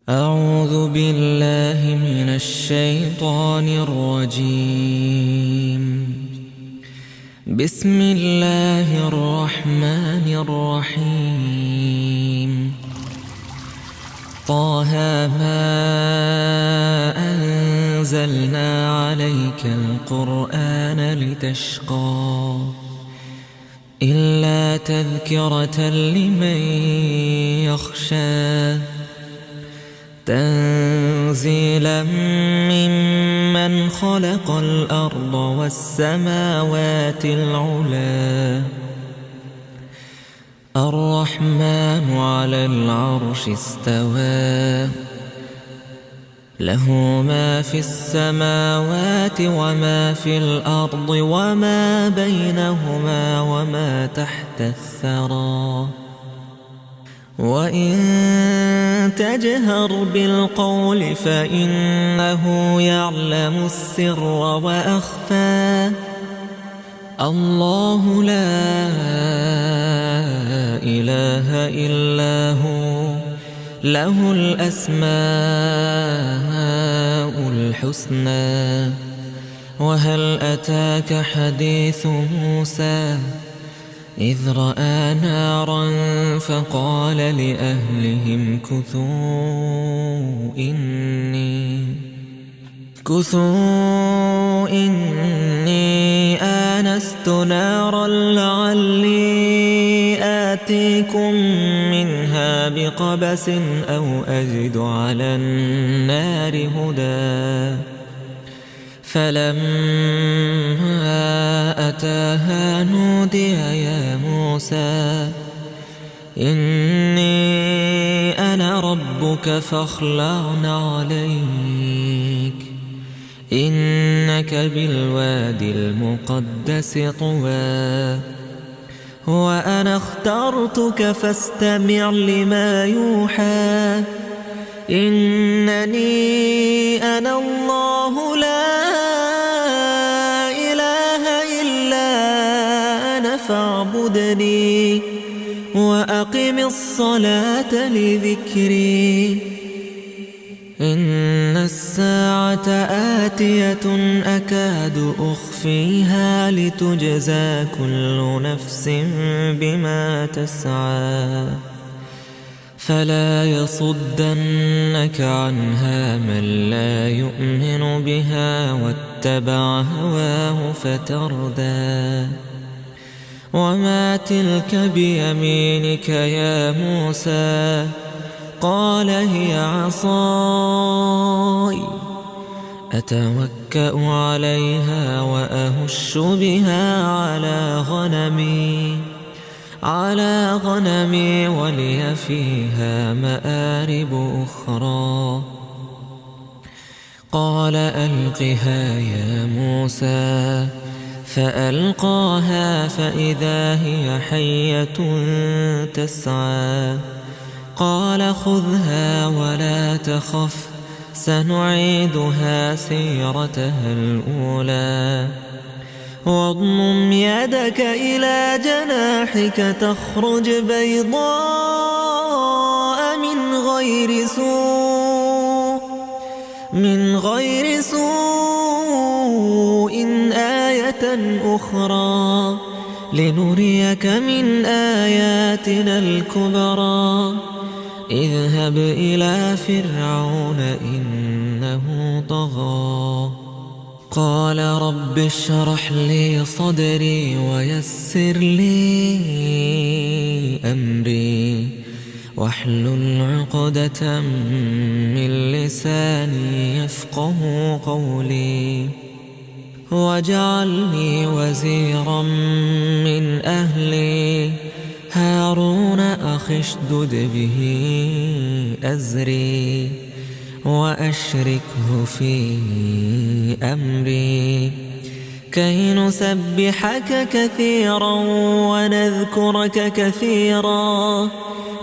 أعوذ بالله من الشيطان الرجيم. بسم الله الرحمن الرحيم. طه ما أنزلنا عليك القرآن لتشقى إلا تذكرة لمن يخشى تنزيلا ممن خلق الأرض والسماوات العلى الرحمن على العرش استوى له ما في السماوات وما في الأرض وما بينهما وما تحت الثرى وإن تجهر بالقول فإنه يعلم السر وأخفى الله لا إله إلا هو له الأسماء الحسنى وهل أتاك حديث موسى إذ رأى نارا فقال لأهلهم كثوا إني آنست نارا لعلي آتيكم منها بقبس أو أجد على النار هدى فلما أتاها نودي يا موسى إني أنا ربك فاخلع عليك إنك بالوادي المقدس طوى وأنا اخترتك فاستمع لما يوحى إنني أنا الله لا إله إلا أنا فاعبدني وأقم الصلاة لذكري إن الساعة آتية أكاد أخفيها لتجزى كل نفس بما تسعى فلا يصدنك عنها من لا يؤمن بها واتبع هواه فتردى وما تلك بيمينك يا موسى قال هي عصاي أتوكأ عليها وأهش بها على غنمي ولي فيها مآرب أخرى قال ألقها يا موسى فألقاها فإذا هي حية تسعى قال خذها ولا تخف سنعيدها سيرتها الأولى واضمم يدك إلى جناحك تخرج بيضاء من غير سوء آية أخرى لنريك من آياتنا الكبرى اذهب إلى فرعون إنه طغى قال رب اشرح لي صدري ويسر لي أمري واحلل عقدة من لساني يفقه قولي واجعل لي وزيرا من أهلي هارون أخي اشدد به أزري وأشركه في أمري كي نسبحك كثيرا ونذكرك كثيرا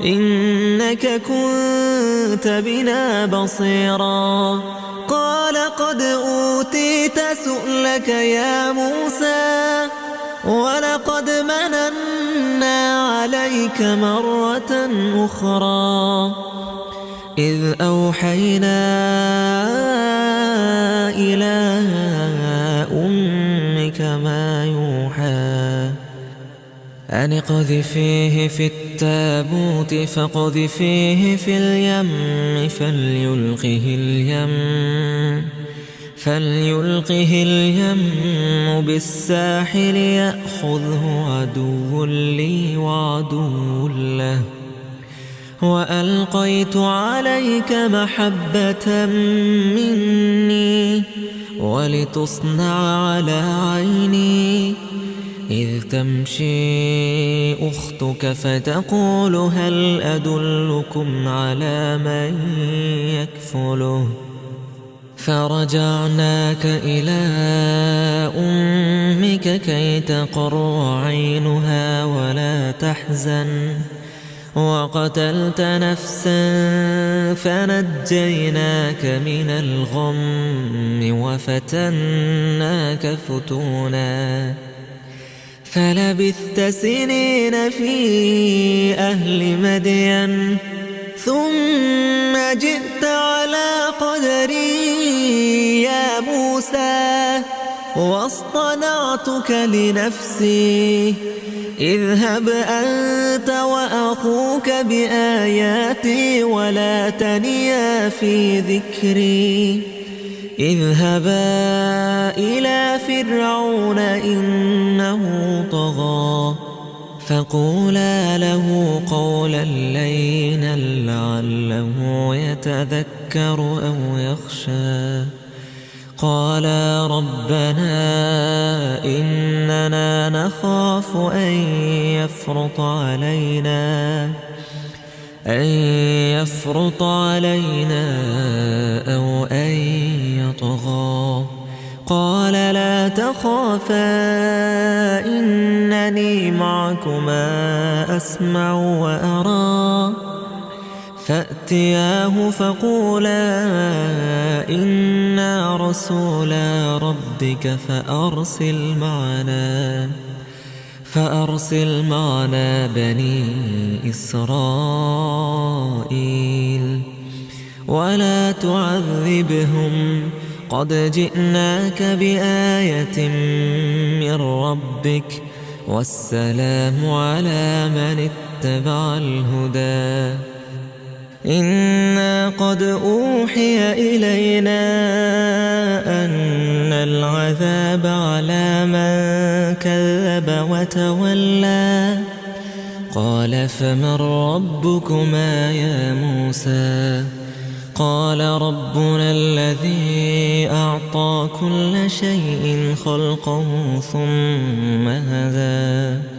إنك كنت بنا بصيرا قال قد أوتيت سؤلك يا موسى ولقد مننا عليك مرة أخرى إذ أوحينا إلى أمك ما يوحى أن اقذفيه في التابوت فاقذفيه في اليم فليلقه اليم بالساحل يأخذه عدو لي وعدو له وألقيت عليك محبة مني ولتصنع على عيني إذ تمشي أختك فتقول هل أدلكم على من يكفله فرجعناك إلى أمك كي تقر عينها ولا تحزن وقتلت نفسا فنجيناك من الغم وفتناك فتونا فلبثت سنين في أهل مدين ثم جئت على قدري يا موسى واصطنعتك لنفسي اذهب أنت وأخوك بآياتي ولا تنيا في ذكري اذهبا إلى فرعون إنه طغى فقولا له قولا لينا لعله يتذكر أو يخشى قالا ربنا إننا نخاف أن يفرط علينا أو أن يطغى قال لا تخافا إنني معكما أسمع وأرى فأتياه فقولا إنا رسولا ربك فأرسل معنا بني إسرائيل ولا تعذبهم قد جئناك بآية من ربك والسلام على من اتبع الهدى إنا قد أوحي إلينا أن العذاب على من كذب وتولى قال فمن ربكما يا موسى قال ربنا الذي أعطى كل شيء خلقه ثم هدى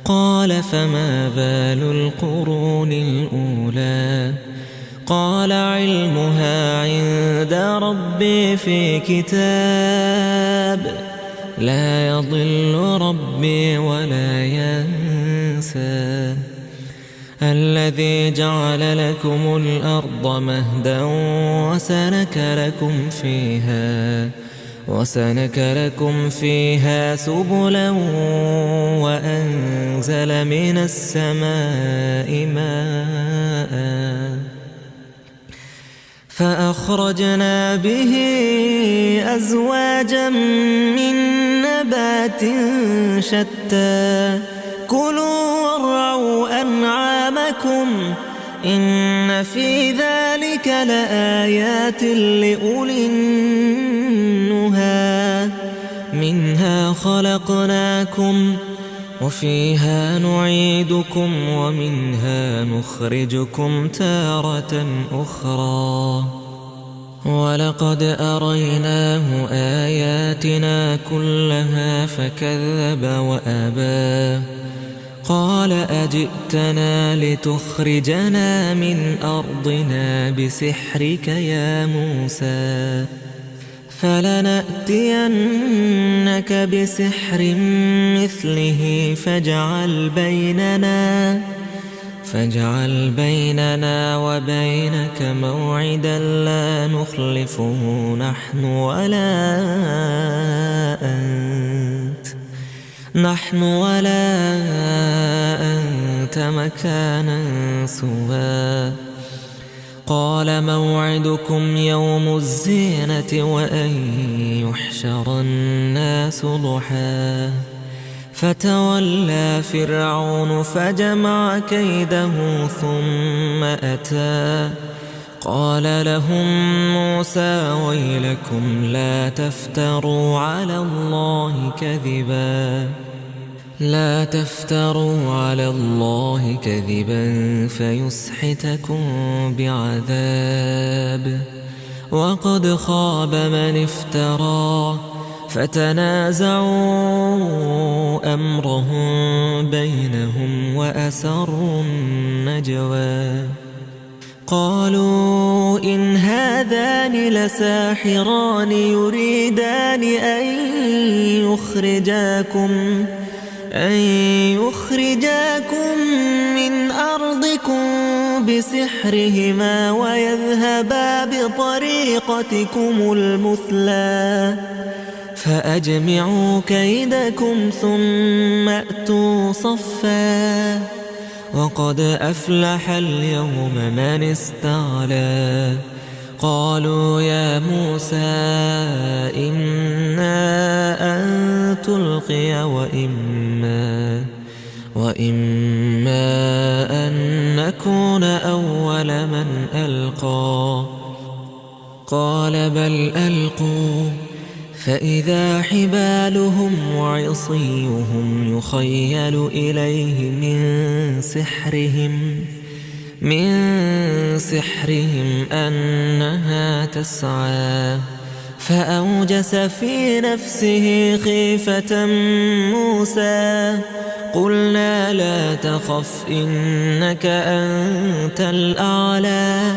قال فما بال القرون الأولى قال علمها عند ربي في كتاب لا يضل ربي ولا ينسى الذي جعل لكم الأرض مهدا وسلك لكم فيها سبلا وأنزل من السماء ماء فأخرجنا به أزواجا من نبات شتى كلوا وارعوا أنعامكم إن في ذلك لآيات لأولي النهى منها خلقناكم وفيها نعيدكم ومنها نخرجكم تارة أخرى ولقد أريناه آياتنا كلها فكذب وأبى قال أجئتنا لتخرجنا من أرضنا بسحرك يا موسى فلنأتينك بسحر مثله فاجعل بيننا وبينك موعدا لا نخلفه نحن ولا أنت مكانا سوى قال موعدكم يوم الزينة وأن يحشر الناس ضحى فتولى فرعون فجمع كيده ثم أتى قال لهم موسى ويلكم لا تفتروا على الله كذبا فيسحتكم بعذاب وقد خاب من افترى فتنازعوا أمرهم بينهم وأسروا النجوى قالوا إن هذان لساحران يريدان أن يخرجاكم من أرضكم بسحرهما ويذهبا بطريقتكم المثلى فأجمعوا كيدكم ثم أتوا صفا وقد أفلح اليوم من استعلى قالوا يا موسى إما أن تلقي وإما أن نكون أول من ألقى قال بل ألقوا فإذا حبالهم وعصيهم يخيل إليه من سحرهم أنها تسعى فأوجس في نفسه خيفة موسى قلنا لا تخف إنك أنت الأعلى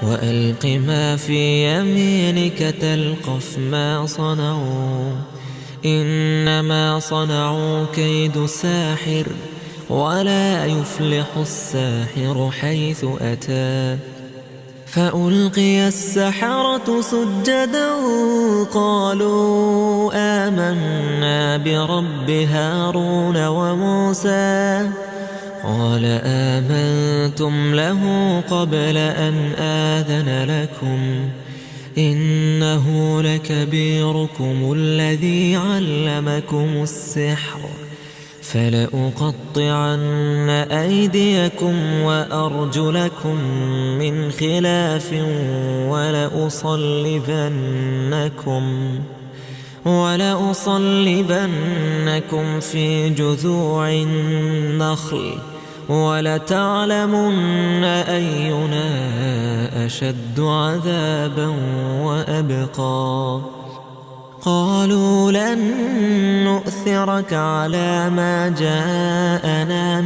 وألق ما في يمينك تلقف ما صنعوا إنما صنعوا كيد ساحر ولا يفلح الساحر حيث أتى فألقي السحرة سجدا قالوا آمنا برب هارون وموسى قال آمنتم له قبل أن آذن لكم إنه لكبيركم الذي علمكم السحر فلأقطعن أيديكم وأرجلكم من خلاف ولأصلبنكم في جذوع النخل ولتعلمن أينا أشد عذابا وأبقى قالوا لن نؤثرك على ما جاءنا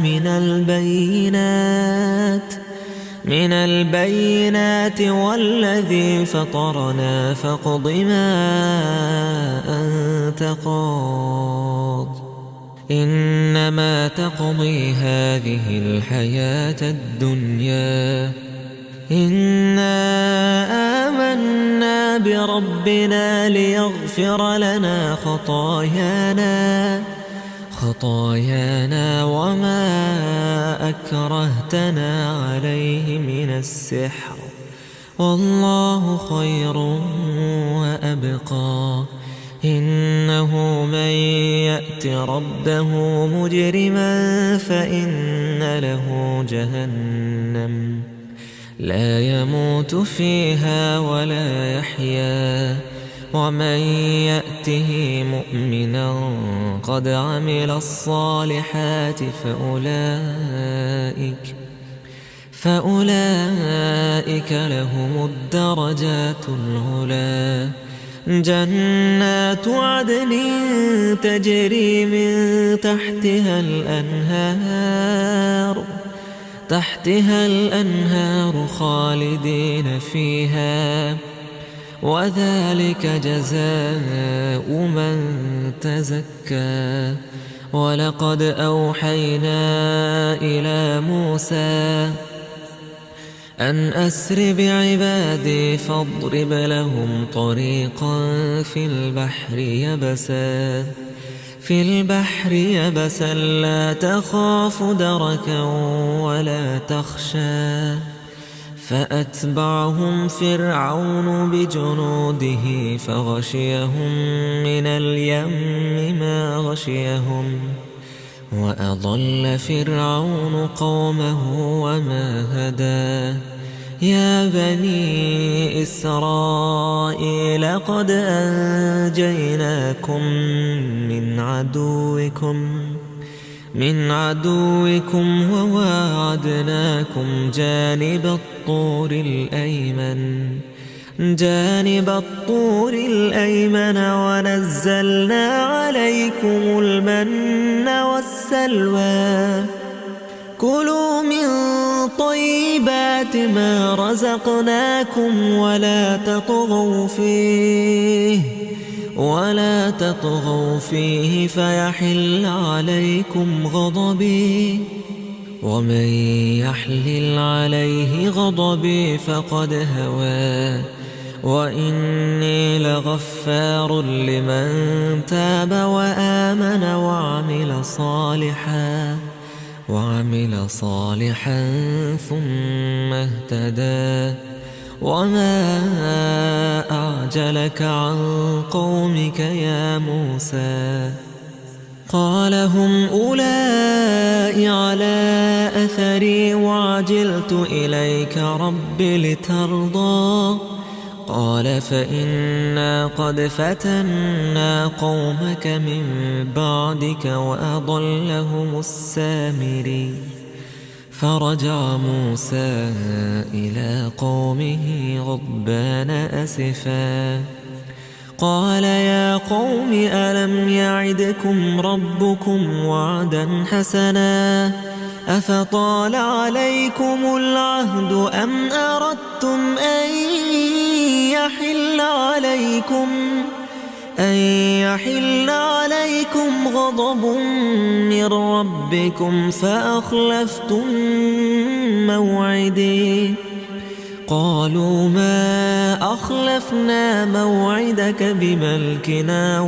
من البينات والذي فطرنا فاقض ما أنت قاض إنما تقضي هذه الحياة الدنيا إنا آمنا بربنا ليغفر لنا خطايانا وما أكرهتنا عليه من السحر والله خير وأبقى إنه من يأت ربه مجرما فإن له جهنم لا يموت فيها ولا يحيا ومن يأته مؤمنا قد عمل الصالحات فأولئك لهم الدرجات العلى جنات عدن تجري من تحتها الأنهار خالدين فيها وذلك جزاء من تزكى ولقد أوحينا إلى موسى أن أسر بعبادي فاضرب لهم طريقا في البحر يبسا لا تخاف دركا ولا تخشى فأتبعهم فرعون بجنوده فغشيهم من اليم ما غشيهم وأضل فرعون قومه وما هدى يا بني إسرائيل قد أنجيناكم من عدوكم وواعدناكم جانب الطور الأيمن ونزلنا عليكم المن والسلوى كلوا من طيبات ما رزقناكم ولا تطغوا فيه فيحل عليكم غضبي ومن يحلل عليه غضبي فقد هوى وإني لغفار لمن تاب وآمن وعمل صالحا ثم اهتدى وما أعجلك عن قومك يا موسى قال هم أولئك على أثري وعجلت إليك رب لترضى قال فإنا قد فتنا قومك من بعدك وأضلهم السامري فرجع موسى إلى قومه غضبان أسفا قال يا قوم ألم يعدكم ربكم وعدا حسنا أفطال عليكم العهد أم أردتم أن يحل عليكم غضب من ربكم فأخلفتم موعدي قالوا ما أخلفنا موعدك بملكنا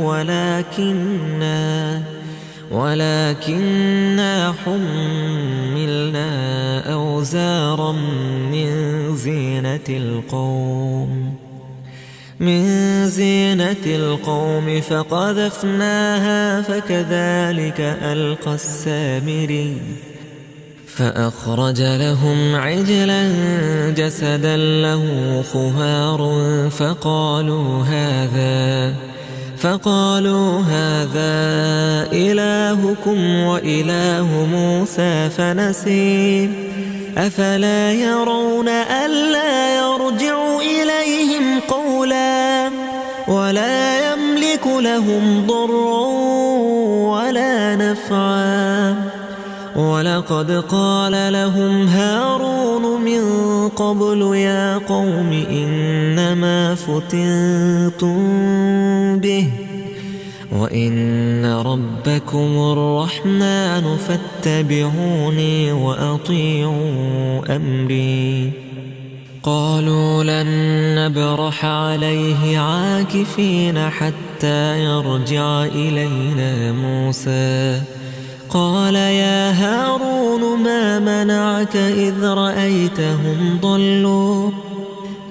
ولكننا حملنا أوزارا من زينة القوم فقذفناها فكذلك ألقى السامري فأخرج لهم عجلا جسدا له خوار فقالوا هذا إلهكم وإله موسى فنسي أفلا يرون ألا يرجع إليهم قولا ولا يملك لهم ضرا ولا نفعا ولقد قال لهم هارون من قبل يا قوم إنما فتنتم به وإن ربكم الرحمن فاتبعوني وأطيعوا أمري قالوا لن نبرح عليه عاكفين حتى يرجع إلينا موسى قال يا هارون ما منعك إذ رأيتهم ضلوا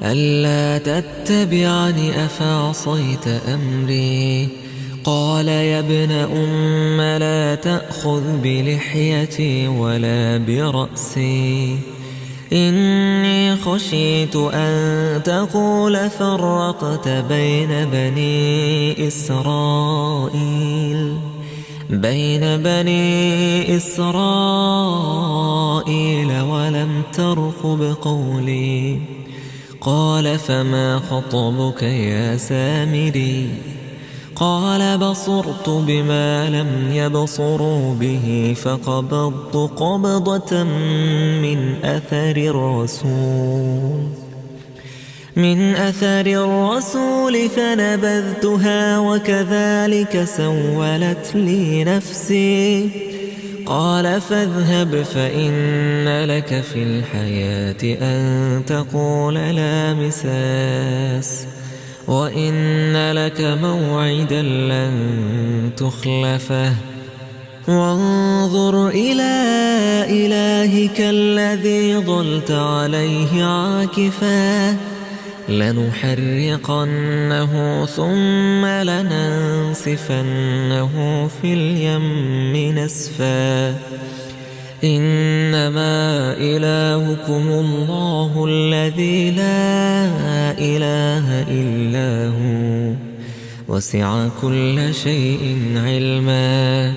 ألا تتبعني أفعصيت أمري قال يا ابن أم لا تأخذ بلحيتي ولا برأسي إني خشيت أن تقول فرقت بين بني إسرائيل ولم ترقب قولي قال فما خطبك يا سامري قال بصرت بما لم يبصروا به فقبضت قبضة من أثر الرسول فنبذتها وكذلك سولت لي نفسي قال فاذهب فإن لك في الحياة أن تقول لا مساس وإن لك موعدا لن تخلفه وانظر إلى إلهك الذي ظلت عليه عاكفا لنحرقنه ثم لننسفنه في اليم نسفا إنما إلهكم الله الذي لا إله إلا هو وسع كل شيء علما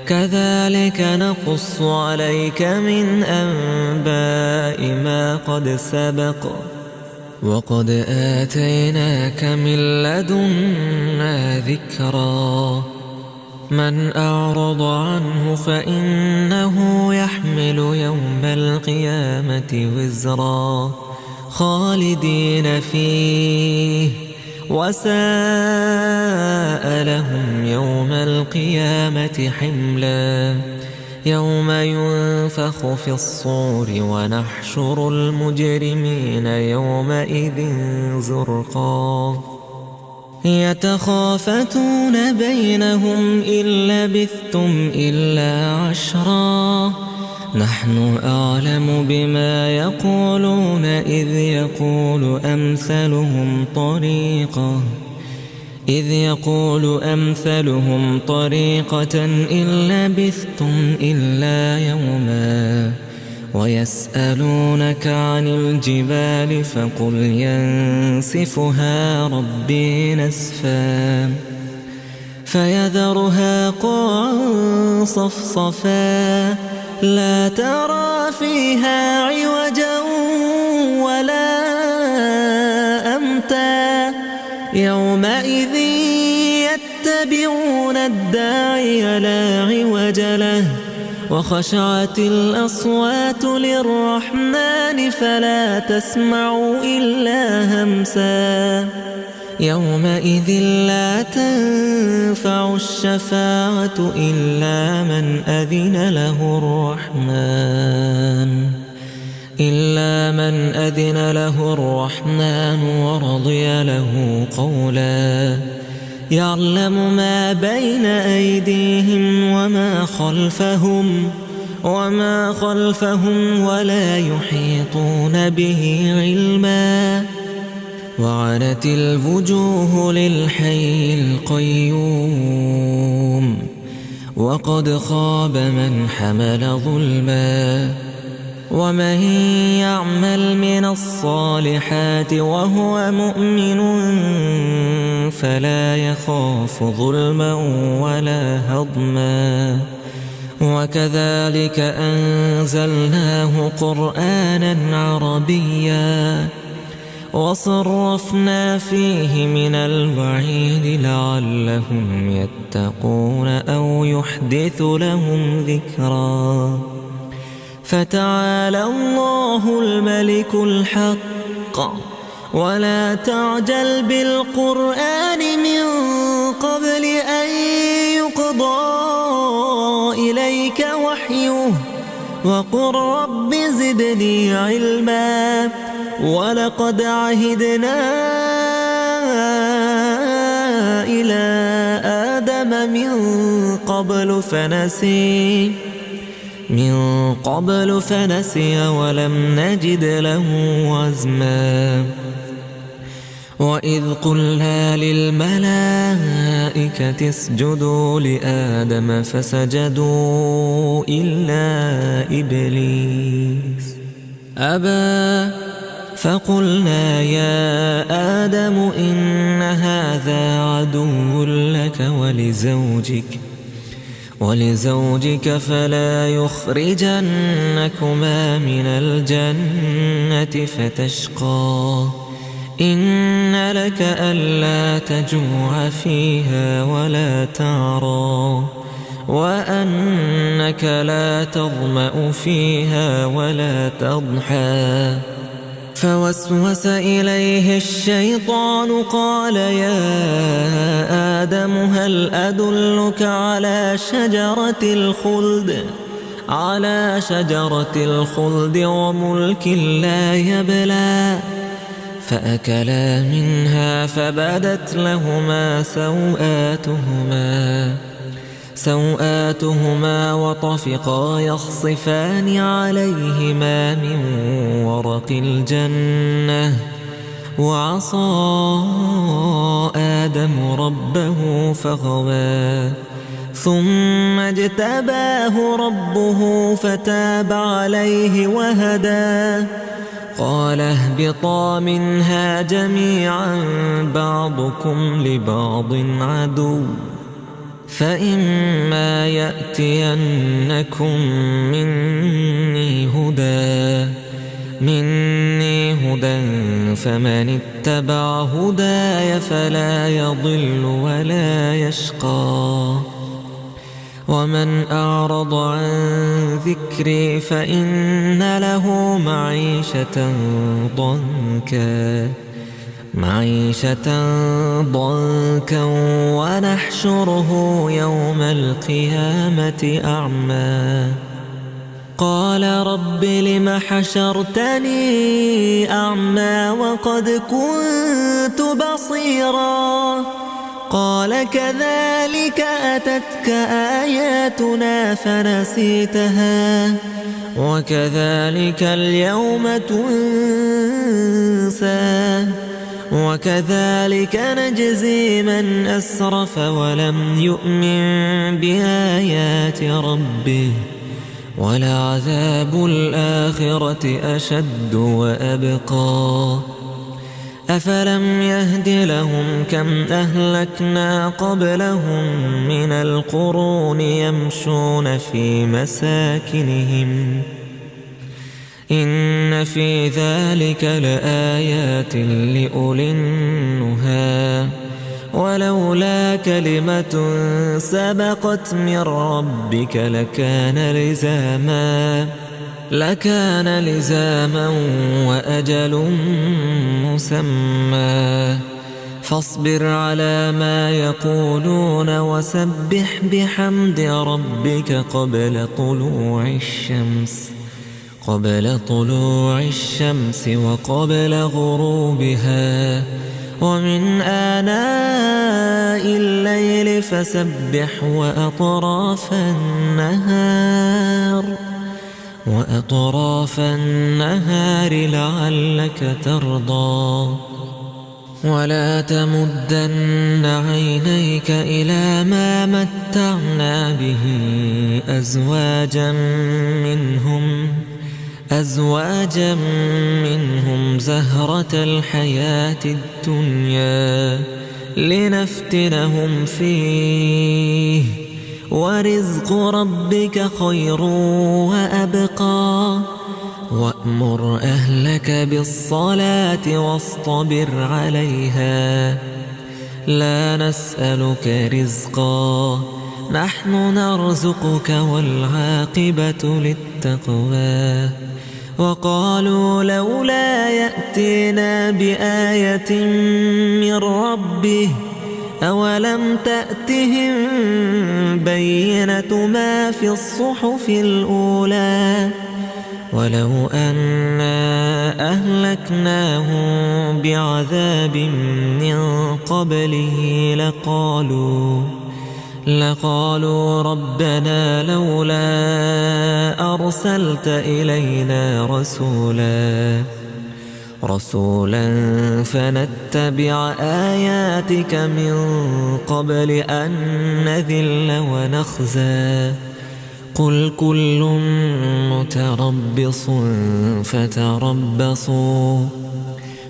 كذلك نقص عليك من أنباء ما قد سبق وقد آتيناك من لدنا ذكرا من أعرض عنه فإنه يحمل يوم القيامة وزرا خالدين فيه وساء لهم يوم القيامة حملا يوم ينفخ في الصور ونحشر المجرمين يومئذ زرقا يتخافتون بينهم إن لبثتم إلا عشرا نحن أعلم بما يقولون إذ يقول أمثلهم طريقة إن لبثتم إلا يوما ويسألونك عن الجبال فقل ينسفها ربي نسفا فيذرها قاعا صفصفا لا ترى فيها عوجا ولا أمتا يومئذ يتبعون الداعي لا عوج له وخشعت الأصوات للرحمن فلا تسمع إلا همسا يومئذ لا تنفع الشفاعة إلا من أذن له الرحمن ورضي له قولا يعلم ما بين أيديهم وما خلفهم ولا يحيطون به علما وعنت الوجوه للحي القيوم وقد خاب من حمل ظلما ومن يعمل من الصالحات وهو مؤمن فلا يخاف ظلما ولا هضما وكذلك أنزلناه قرآنا عربيا وصرفنا فيه من الوعيد لعلهم يتقون أو يحدث لهم ذكرا فتعالى الله الملك الحق ولا تعجل بالقرآن من قبل أن يقضى إليك وحيه وقل رب زدني علما ولقد عهدنا إلى آدم من قبل فنسي ولم نجد له عزما وإذ قلنا للملائكة اسجدوا لآدم فسجدوا إلا إبليس أبى فقلنا يا آدم إن هذا عدو لك ولزوجك فلا يخرجنكما من الجنة فتشقى إن لك ألا تجوع فيها ولا تعرى وأنك لا تظمأ فيها ولا تضحى فوسوس إليه الشيطان قال يا آدم هل أدلك على شجرة الخلد وملك لا يبلى فأكلا منها فبدت لهما سوآتهما سوآتهما وطفقا يخصفان عليهما من ورق الجنة وعصى آدم ربه فغوى ثم اجتباه ربه فتاب عليه وهدى قال اهبطا منها جميعا بعضكم لبعض عدو فإما يأتينكم مني هدى فمن اتبع هداي فلا يضل ولا يشقى ومن أعرض عن ذكري فإن له معيشة ضنكا ونحشره يوم القيامة أعمى قال رب لم حشرتني أعمى وقد كنت بصيرا قال كذلك أتتك آياتنا فنسيتها وكذلك اليوم تنسى وكذلك نجزي من أسرف ولم يؤمن بآيات ربه ولعذاب الآخرة أشد وأبقى أفلم يهد لهم كم أهلكنا قبلهم من القرون يمشون في مساكنهم إن في ذلك لآيات لأولي النهى ولولا كلمة سبقت من ربك لكان لزاما وأجل مسمى فاصبر على ما يقولون وسبح بحمد ربك قبل طلوع الشمس وقبل غروبها ومن آناء الليل فسبح وأطراف النهار لعلك ترضى ولا تمدن عينيك إلى ما متعنا به أزواجا منهم زهرة الحياة الدنيا لنفتنهم فيه ورزق ربك خير وأبقى وأمر أهلك بالصلاة واصطبر عليها لا نسألك رزقا نحن نرزقك والعاقبة للتقوى وقالوا لولا يأتينا بآية من ربه أولم تأتهم بينة ما في الصحف الأولى ولو أنا أهلكناهم بعذاب من قبله لقالوا ربنا لولا أرسلت إلينا رسولا فنتبع آياتك من قبل أن نذل ونخزى قل كل متربص فتربصوا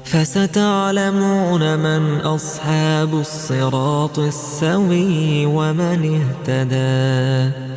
فستعلمون من أصحاب الصراط السوي ومن اهتدى